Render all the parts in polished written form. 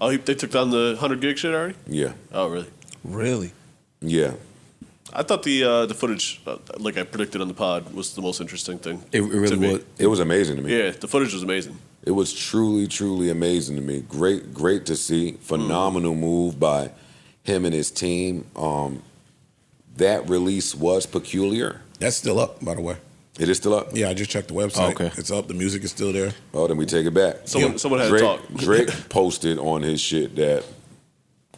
Oh, they took down the 100 gig shit already? Yeah. Oh, really? Really? Yeah. I thought the footage, like I predicted on the pod, was the most interesting thing. It really was. It was amazing to me. Yeah, the footage was amazing. It was truly, truly amazing to me. Great to see. Phenomenal move by him and his team. That release was peculiar. That's still up, by the way. It is still up? Yeah, I just checked the website. Oh, okay. It's up. The music is still there. Oh, then we take it back. Someone had Drake, to talk. Drake posted on his shit that,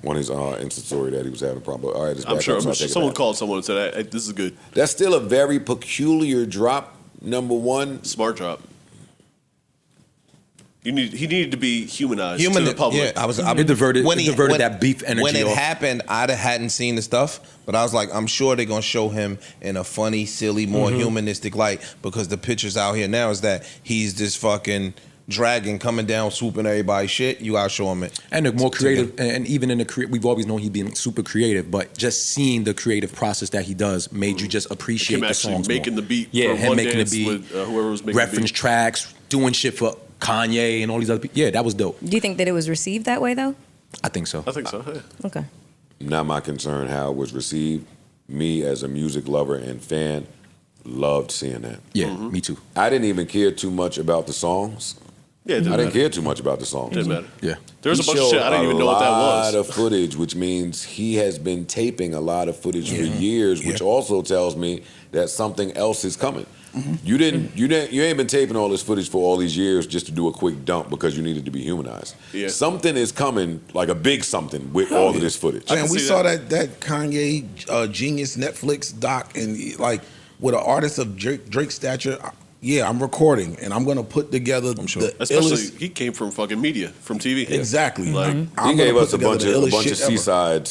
on his Insta story that he was having a problem. All right, it's back I'm sure, up, so I'll take it someone back. called someone and said, hey, this is good. That's still a very peculiar drop, number one. Smart drop. He needed to be humanized to the public. Yeah, It diverted that beef energy When it off. happened, I hadn't seen the stuff, but I was like, I'm sure they're gonna show him in a funny, silly, more humanistic light, because the pictures out here now is that he's this fucking dragon coming down, swooping everybody's shit. You gotta show him it. And the more creative, and even in the we've always known he's been super creative, but just seeing the creative process that he does made you just appreciate Him the actually songs making more. the beat. Yeah, for him one making the dance beat, with whoever was making reference the beat. tracks, doing shit for Kanye and all these other people. Yeah, that was dope. Do you think that it was received that way though? I think so. I think so. Yeah. Okay. Not my concern how it was received. Me as a music lover and fan loved seeing that. Yeah, me too. I didn't even care too much about the songs. Yeah, it I didn't didn't matter. care too much about the songs. Didn't matter. Yeah. There was a He bunch of shit showed I didn't even know what that a lot was. of footage, which means he has been taping a lot of footage for years, which also tells me that something else is coming. You ain't been taping all this footage for all these years just to do a quick dump because you needed to be humanized. Yeah. Something is coming, like a big something, with all of this footage. And we see saw that Kanye Genius Netflix doc, and like with an artist of Drake stature. Yeah, I'm recording, and I'm gonna put together the Especially, illest. he came from fucking media, from TV. Exactly. Like, He gave us a bunch of C sides.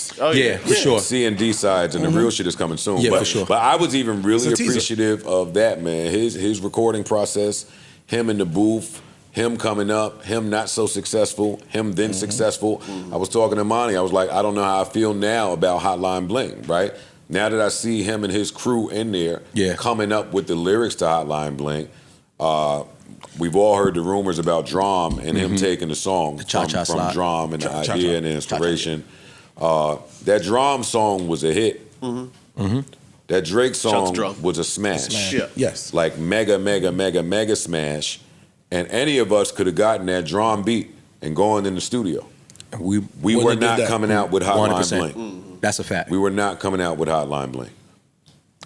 sides. Oh, Yeah, for sure. C and D sides, and the real shit is coming soon. Yeah, but, for sure. But I was even really It's a teaser. appreciative of that, man. His recording process, him in the booth, him coming up, him not so successful, him then successful. I was talking to Monty. I was like, I don't know how I feel now about Hotline Bling, right? Now that I see him and his crew in there coming up with the lyrics to Hotline Bling, we've all heard the rumors about Drum and him taking the song from Drum and the idea and the inspiration. That Drum song was a hit. That Drake song was a smash. Yeah. Yes. Like mega smash. And any of us could have gotten that Drum beat and going in the studio. We were not coming out with Hotline 100%. Bling. That's a fact. We were not coming out with Hotline Bling.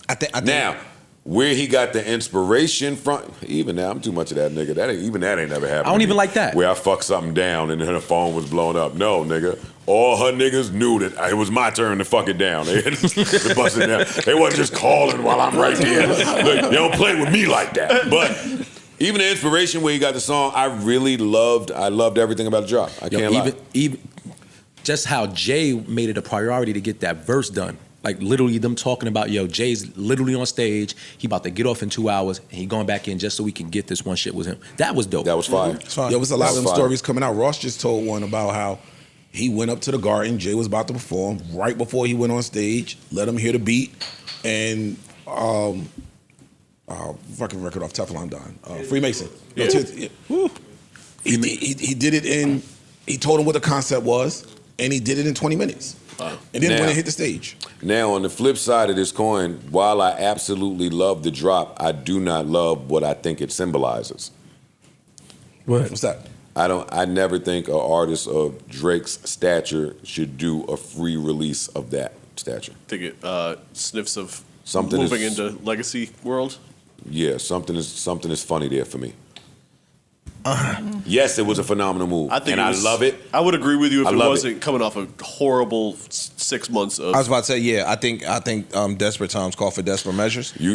I think Now, where he got the inspiration from, even now, I'm too much of that nigga. That ain't never happened. I don't to even me, like that. Where I fucked something down and then her phone was blown up. No, nigga. All her niggas knew that it was my turn to fuck it down. They had to bust it down. They wasn't just calling while I'm right there. Look, they don't play with me like that. But even the inspiration where he got the song, I loved everything about the drop. I can't lie. Even just how Jay made it a priority to get that verse done. Like literally them talking about, Jay's literally on stage. He about to get off in 2 hours, and he going back in just so we can get this one shit with him. That was dope. That was fire. There was a lot of them stories coming out. Ross just told one about how he went up to the Garden. Jay was about to perform. Right before he went on stage, let him hear the beat, and fucking record off Teflon Don. Freemason. Yeah. He did it in. He told him what the concept was, and he did it in 20 minutes. And then when it hit the stage. Now, on the flip side of this coin, while I absolutely love the drop, I do not love what I think it symbolizes. What's that? I never think an artist of Drake's stature should do a free release of that stature. think it sniffs of Something moving is- into legacy world. Yeah, something is funny there for me. Yes, it was a phenomenal move, I think and it was, I love it. I would agree with you if I it love wasn't coming off a horrible 6 months of. I was about to say, yeah. I think desperate times call for desperate measures. You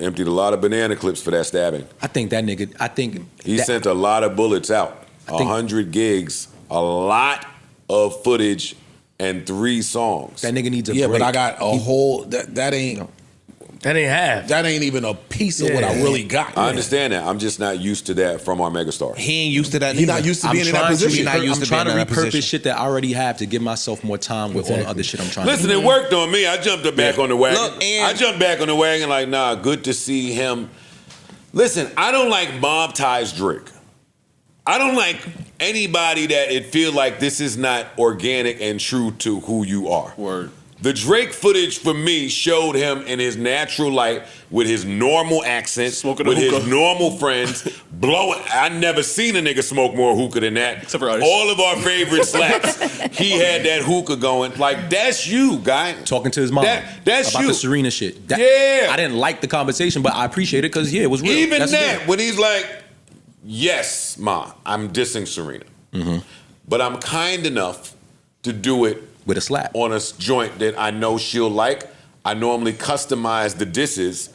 emptied a lot of banana clips for that stabbing. I think that nigga. He sent a lot of bullets out. 100 gigs, a lot of footage, and 3 songs. That nigga needs a Yeah, break. but I got a whole that ain't. No. That ain't half. That ain't even a piece of what I really got. I understand that. I'm just not used to that from our megastar. He ain't used to that. He's not used to being in that position. I'm trying to repurpose shit that I already have to give myself more time with all the other shit I'm trying Listen, to do. it worked on me. I jumped back on the wagon. Look, and- I jumped back on the wagon like, nah, good to see him. Listen, I don't like mob ties Drake. I don't like anybody that it feel like this is not organic and true to who you are. Word. The Drake footage for me showed him in his natural light with his normal accent, Smoking a with his hookah. normal friends, blowing. I never seen a nigga smoke more hookah than that. Except for Ice. All of our favorite slaps, he had that hookah going. Like, that's you, guy. Talking to his mom That's about you. the Serena shit. Yeah. I didn't like the conversation, but I appreciate it because, it was real. Even That's that, real. when he's like, yes, Ma, I'm dissing Serena. But I'm kind enough to do it With a slap. on a joint that I know she'll like. I normally customize the disses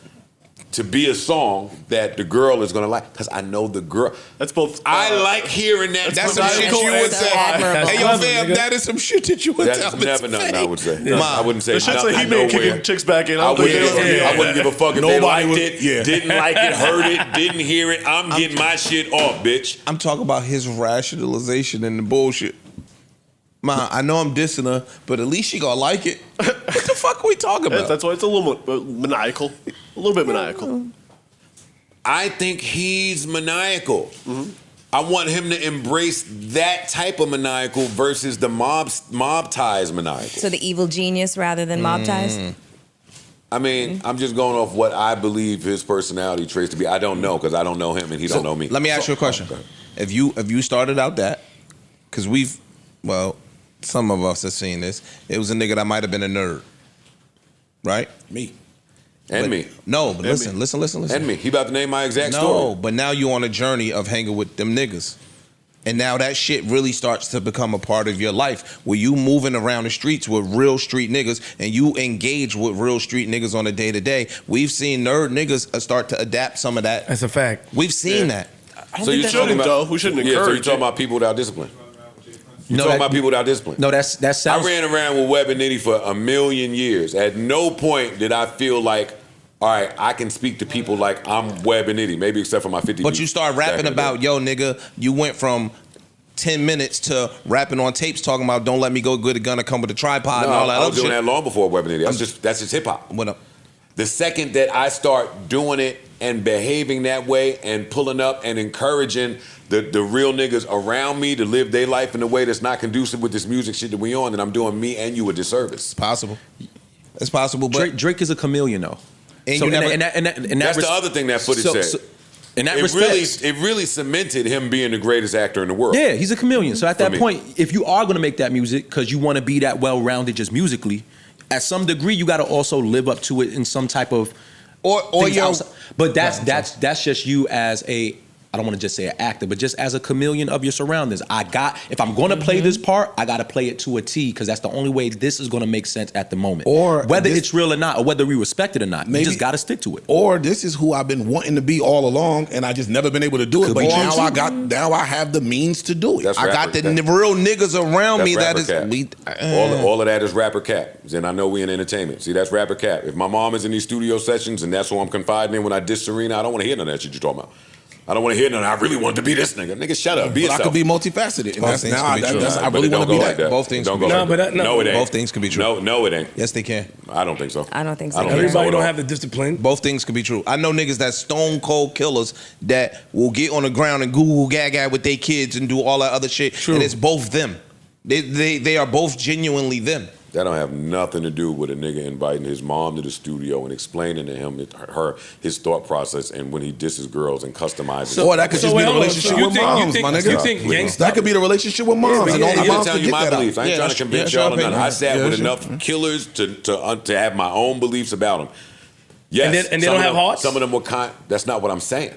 to be a song that the girl is gonna like, because I know the girl. That's both. I like hearing that. That's some shit Cool you would answer. say. Admirable. Hey, yo, Clever, fam, nigga. that is some shit that you would tell That's me. never nothing I would say. Ma, I wouldn't say The shit nothing. that he made kicking chicks back in. I don't think I wouldn't give a fuck if they Nobody liked would- it, yeah. didn't like it, heard it, didn't hear it. I'm getting my shit off, bitch. I'm talking about his rationalization and the bullshit. Ma, I know I'm dissing her, but at least she gonna like it. What the fuck are we talking about? That's why it's a little maniacal. A little bit maniacal. I think he's maniacal. I want him to embrace that type of maniacal versus the mob ties maniacal. So the evil genius rather than mob ties? I mean, I'm just going off what I believe his personality traits to be. I don't know because I don't know him and he don't know me. Let me ask you a question. If you started out that, because some of us have seen this, it was a nigga that might have been a nerd, right? Me. And me. No, but listen. And me. He about to name my exact No, story. but now you on a journey of hanging with them niggas. And now that shit really starts to become a part of your life where you moving around the streets with real street niggas and you engage with real street niggas on a day to day. We've seen nerd niggas start to adapt some of that. That's a fact. We've seen that. So you shouldn't, though. We shouldn't Yeah, so you're encourage talking it. about people without discipline. You're No, talking that- about people without discipline. No, that sounds. I ran around with Webb and Nitty for a million years. At no point did I feel like, all right, I can speak to people like I'm Webb and Nitty, maybe except for my 50. But you start back rapping in the about, day. yo, nigga, you went from 10 minutes to rapping on tapes talking about don't let me go good, gonna come with a tripod No, and all that I was other doing shit. that long before Webb and Nitty. That's just hip hop. What up? The second that I start doing it and behaving that way and pulling up and encouraging the real niggas around me to live their life in a way that's not conducive with this music shit that we on, then I'm doing me and you a disservice. Possible. It's possible, but Drake is a chameleon, though. And So you never- That's the other thing that footage said. In that It respect, really cemented him being the greatest actor in the world. yeah, he's a chameleon. So at For that me. point, if you are going to make that music because you want to be that well-rounded just musically, at some degree, you got to also live up to it in some type of or things yo, outside. But that's just you as a, I don't want to just say an actor, but just as a chameleon of your surroundings. If I'm going to play this part, I got to play it to a T because that's the only way this is going to make sense at the moment. Or whether this- it's real or not, or whether we respect it or not, you Maybe- just got to stick to it. Or this is who I've been wanting to be all along, and I just never been able to do it. Could But be now true. now I have the means to do it. That's I got rapper- the real niggas around me that rapper is cap. we. All of that is rapper cap. And I know we in entertainment. See, that's rapper cap. If my mom is in these studio sessions and that's who I'm confiding in when I diss Serena, I don't want to hear none of that shit you're talking about. I don't want to hear none. I really want to be this nigga. Nigga, shut up. Be But I yourself. could be multifaceted. And Both that's things now can I, be that, true. that's, I But really it don't want to go be like that. Both things Don't can go be like true. that. No, No, it ain't. Both things can be true. No, it ain't. Yes, they can. I don't think so. I don't think so. I don't think Everybody so at don't all. have the discipline. Both things can be true. I know niggas that stone cold killers that will get on the ground and Google gaga with their kids and do all that other shit. True. And it's both them. They are both genuinely them. That don't have nothing to do with a nigga inviting his mom to the studio and explaining to him his thought process and when he disses girls and customizes. Or that could just be the hold on. relationship So you with think- moms, my nigga. You think gangsta? That could be the relationship with moms. but and yeah, only yeah, I'm moms just telling could you get my that out. beliefs. I ain't Yeah, trying to that's- convince yeah, y'all that's of your nothing. I opinion. sat Yeah, with that's enough killers to have my own beliefs about them. Yes, And they some don't of have them- hearts? Some of them were kind. That's not what I'm saying.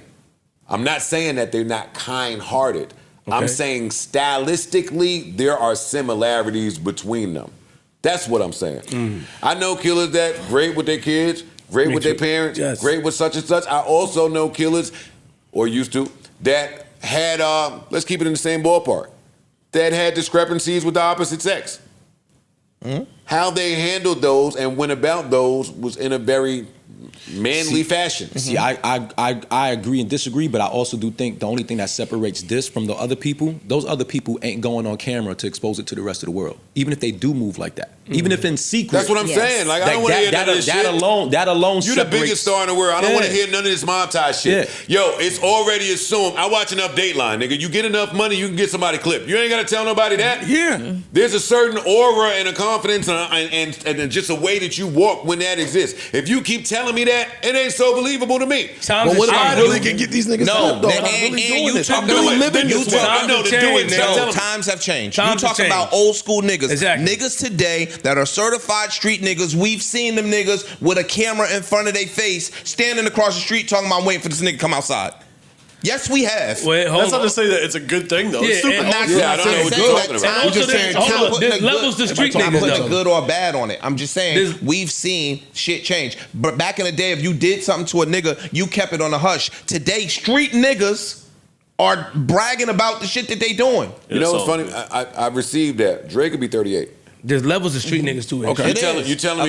I'm not saying that they're not kind-hearted. I'm Okay. saying stylistically there are similarities between them. That's what I'm saying. I know killers that great with their kids, great Me with their too. parents, Yes. great with such and such. I also know killers, or used to, that had, let's keep it in the same ballpark, that had discrepancies with the opposite sex. How they handled those and went about those was in a very manly fashion. See, I agree and disagree, but I also do think the only thing that separates this from those other people ain't going on camera to expose it to the rest of the world, even if they do move like that. even if in secret. That's what I'm saying. Like, I don't want to hear none of this shit. That alone You're the biggest star in the world. I don't want to hear none of this mob tie shit. Yeah. Yo, it's already assumed. I watch enough Dateline, nigga. You get enough money, you can get somebody clipped. You ain't got to tell nobody that. Yeah. There's a certain aura and a confidence and just a way that you walk when that exists. If you keep telling me that, it ain't so believable to me. But what if I really can get these niggas No, though? and I'm really doing you this. I'm talking really about living you this talk- way. I know to do it. Stop No, telling me. times have changed. Times You have talking about changed. old school niggas. Exactly. Niggas today that are certified street niggas. We've seen them niggas with a camera in front of their face standing across the street talking about waiting for this nigga to come outside. Yes, we have. Wait, hold That's not on. to say that it's a good thing, though. Yeah, it's stupid. and also- Yeah, I don't know what you're talking about. And also there's- hold on, there's levels to street I'm niggas, putting though. good or bad on it. I'm just saying There's- we've seen shit change. But back in the day, if you did something to a nigga, you kept it on the hush. Today, street niggas are bragging about the shit that they doing. You know what's So- funny? I received that. Drake could be 38. There's levels of street niggas too. Okay. You telling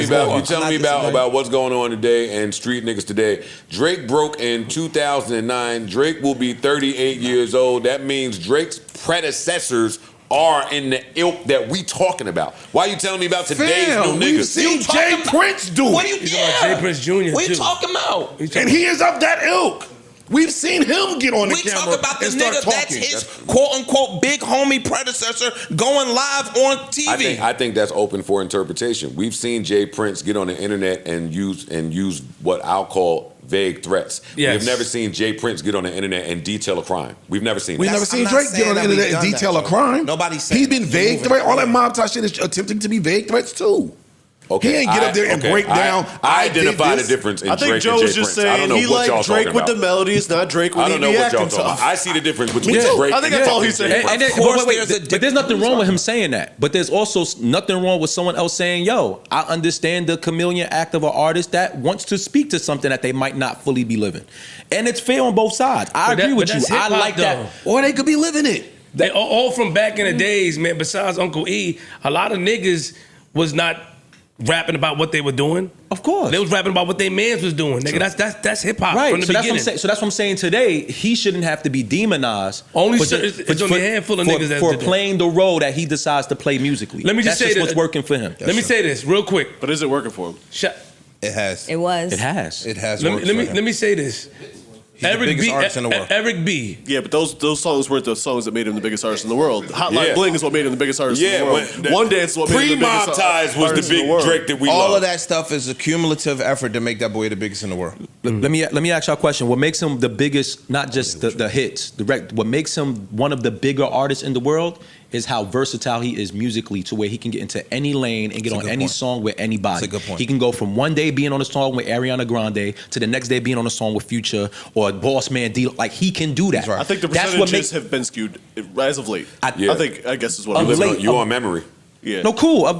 me about what's going on today and street niggas today. Drake broke in 2009. Drake will be 38 years old. That means Drake's predecessors are in the ilk that we talking about. Why you telling me about today's Fam, new we've niggas? seen Jay Prince do What it. do you He's about Jay Prince Jr. What too. you talking about? And he is of that ilk. We've seen him get on the We camera talk about the and start nigga that's talking. his quote unquote big homie predecessor going live on TV. I think that's open for interpretation. We've seen Jay Prince get on the internet and use what I'll call vague threats. Yes. We've never seen Jay Prince get on the internet and detail a crime. We've never seen We've that. never I'm seen not Drake get saying on the that we've internet and done detail that, a crime. Nobody's saying He's been that. vague Moving threat. All that forward. mob tie shit is attempting to be vague threats too. Okay, He ain't get up there and break down, I I did identify the this. difference in I think Drake Joe and Jay was just Prince. I don't saying know he what y'all liked Drake talking with the about. melodies, not Drake when I he don't know be what y'all acting talking about. tough. I see the difference between Yeah, Drake I think and that's all fucking he's saying. Jay Prince. And then, Of course wait, there's a but there's nothing wrong with him saying that. But there's also nothing wrong with someone else saying, yo, I understand the chameleon act of an artist that wants to speak to something that they might not fully be living. And it's fair on both sides. I agree with you. that's I hip-hop, like that. Or they could be living it. They all from back in the days, man. Besides Uncle E, a lot of niggas was not rapping about what they were doing. Of course. They was rapping about what they mans was doing, nigga. That's hip hop Right, from the so that's, what I'm beginning. saying, so that's what I'm saying today. He shouldn't have to be demonized. Only for cer- it's only a handful of for, niggas that for did that. playing the role that he decides to play musically. Let me just that's say just what's that- working for him. Let me say this real quick. But is it working for him? It has. It was. It has. It has. Let worked me for him. let me say this. He's the biggest artist in the world. Eric B. Yeah, but those songs weren't the songs that made him the biggest artist in the world. Hotline Yeah. Bling is what made him the biggest artist in the world. when One Dance is what made him the pre-mob biggest ties was artist the in big world. Drake that we All love. of that stuff is a cumulative effort to make that boy the biggest in the world. Let me ask y'all a question. What makes him the biggest, not just the hits, what makes him one of the bigger artists in the world is how versatile he is musically to where he can get into any lane and get on any song with anybody. That's a good point. He can go from one day being on a song with Ariana Grande to the next day being on a song with Future or Boss Man D. Like he can do that. I think the That's what percentages makes have been skewed as of late. I guess is what Of I'm You saying. late. you on memory. Yeah. No, cool.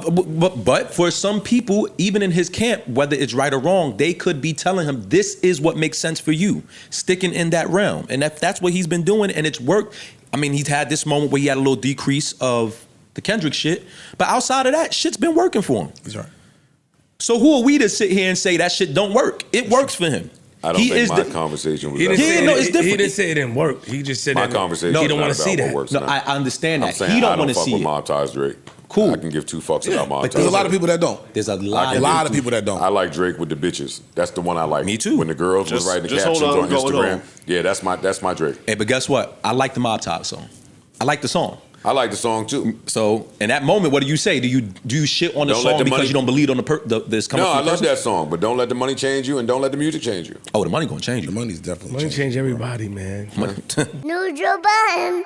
But for some people, even in his camp, whether it's right or wrong, they could be telling him, this is what makes sense for you, sticking in that realm. And that's what he's been doing, and it's worked. I mean, he's had this moment where he had a little decrease of the Kendrick shit, but outside of that, shit's been working for him. He's right. So who are we to sit here and say that shit don't work? It works for him. I don't He think is my the- conversation was He ever didn't, Yeah, say no, it, it's different. he didn't say it didn't work. He just said my that conversation. he is don't not want to about see what that. works No, or not. I understand I'm that. saying He I don't don't want to fuck see with it. mob ties Drake. Cool. I can give two fucks about mob but ties. There's a lot of people that don't. There's a I lot can A do lot of people that don't. I like Drake with the bitches. That's the one I like. Me too. When the girls was Just- writing the just hold captions on, on going Instagram. home. Yeah, that's my Drake. Hey, but guess what? I like the Mob Top song. I like the song. I like the song too. So in that moment, what do you say? Do you shit on the Don't let song the because money- you don't believe on this coming No, from I the love person? that song, but don't let the money change you, and don't let the music change you. Oh, the money gonna change The you. money's definitely Money changing. change everybody, man. Neutral button.